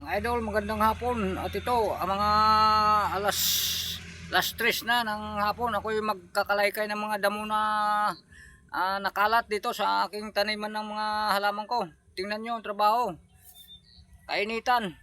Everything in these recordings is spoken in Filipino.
Mga idol, magandang hapon. At ito, ang mga alas last 3 na ng hapon, ako'y magkakalaykay ng mga damo na nakalat dito sa aking taniman ng mga halaman ko. Tingnan nyo ang trabaho. Kainitan.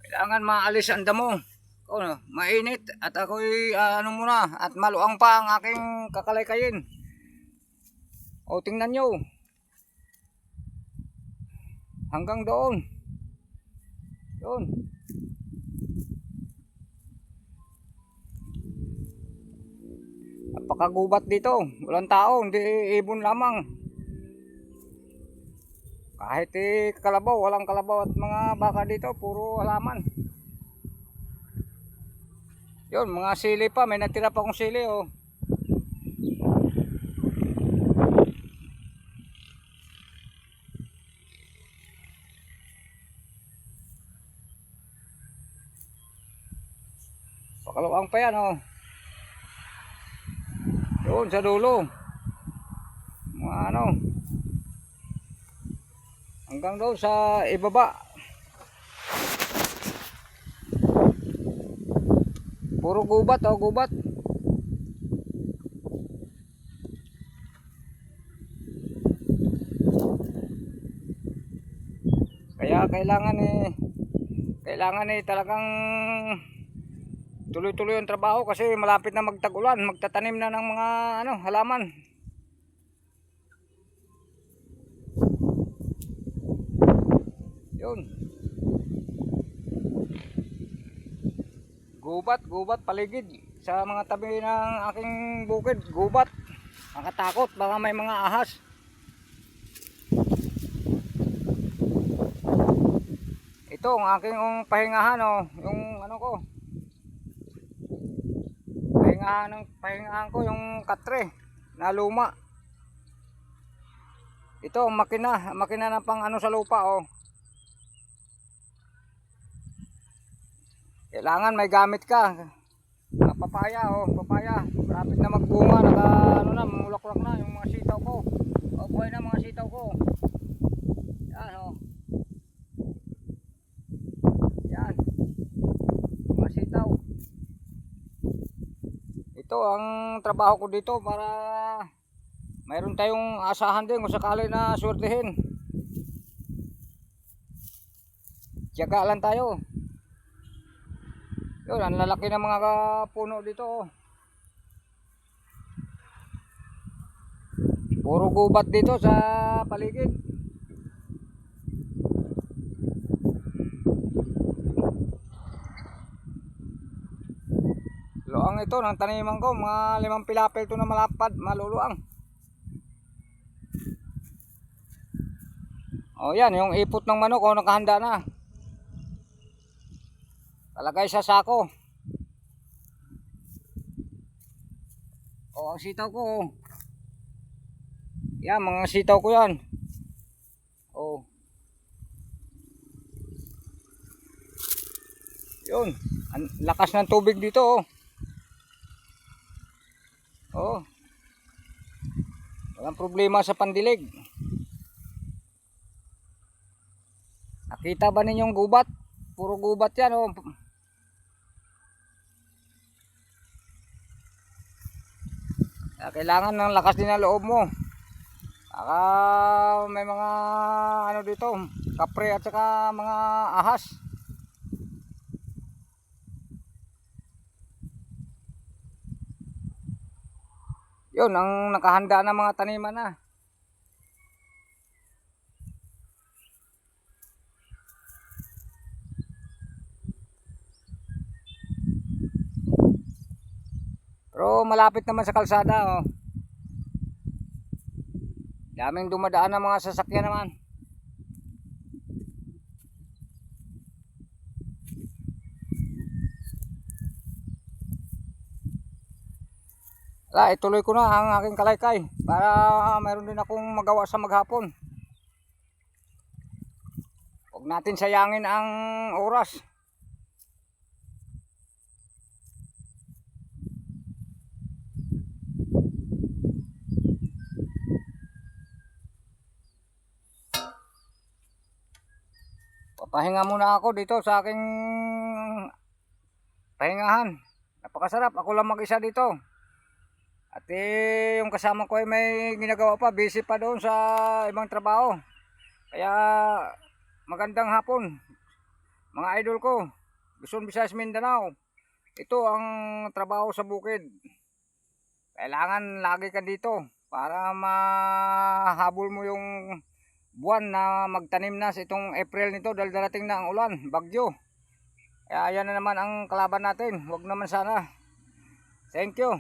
Kailangan maalis ang damo. Mainit at ako'y ano muna at maluang pa ang aking kakalaykayin. Tingnan nyo. Hanggang doon. Yun. Napakagubat dito. Walang tao, hindi ibon lamang. Kahit kalabaw, walang kalabaw at mga baka dito, puro halaman. Yun, mga sili pa, may natira pa akong sili oh. Pakalawang pa yan oh. Yun sa dulo. Mga ano. Hanggang doon sa ibaba. Puro gubat oh, gubat. Kaya kailangan talagang tuloy-tuloy ang trabaho kasi malapit na magtag-ulan, magtatanim na ng mga halaman. Yun. Gubat paligid sa mga tabi ng aking bukid, gubat. Nakatakot, baka may mga ahas. Ito ang aking pahingahan oh, yung ano ko. Pahingahan ko yung katre na luma. Ito ang makina na pang ano sa lupa oh. Kailangan may gamit ka. Papaya oh, papaya. Malapit na magbunga, mamulaklak na yung mga sitaw ko. Buhay na mga sitaw ko. Yan oh. Yan. Mga sitaw. Ito ang trabaho ko dito para mayroon tayong asahan din kung sakali na swertihin. Tiyaga lang tayo. Yun, ang lalaki ng mga puno dito oh. Puro gubat dito sa paligid. Luang ito ng taniman ko, mga 5 pilapil ito na malapad, maluluang. Yan, yung ipot ng manok nakahanda na. Talagay sa sako. Ang sitaw ko. Yan, mga sitaw ko yan. Yun, ang lakas ng tubig dito walang problema sa pandilig. Nakita ba ninyong gubat? Puro gubat yan oh. Kailangan ng lakas din ng loob mo. Baka may mga dito, kapre at saka mga ahas. Yun ang nakahanda ng mga taniman na. Pero malapit naman sa kalsada, oh. Daming dumadaan ng mga sasakyan naman. Ituloy ko na ang aking kalaykay para mayroon din akong magawa sa maghapon. Huwag natin sayangin ang oras. Papahinga muna ako dito sa aking pahingahan. Napakasarap, ako lang mag-isa dito. At yung kasama ko ay may ginagawa pa, busy pa doon sa ibang trabaho. Kaya magandang hapon mga idol ko, Luzon, Visayas, Mindanao. Ito ang trabaho sa bukid. Kailangan lagi ka dito para mahabol mo yung buwan na magtanim na sa itong April nito dahil darating na ang ulan, bagyo. Kaya yan na naman ang kalaban natin, huwag naman sana. Thank you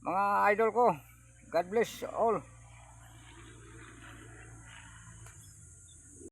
mga idol ko, God bless all.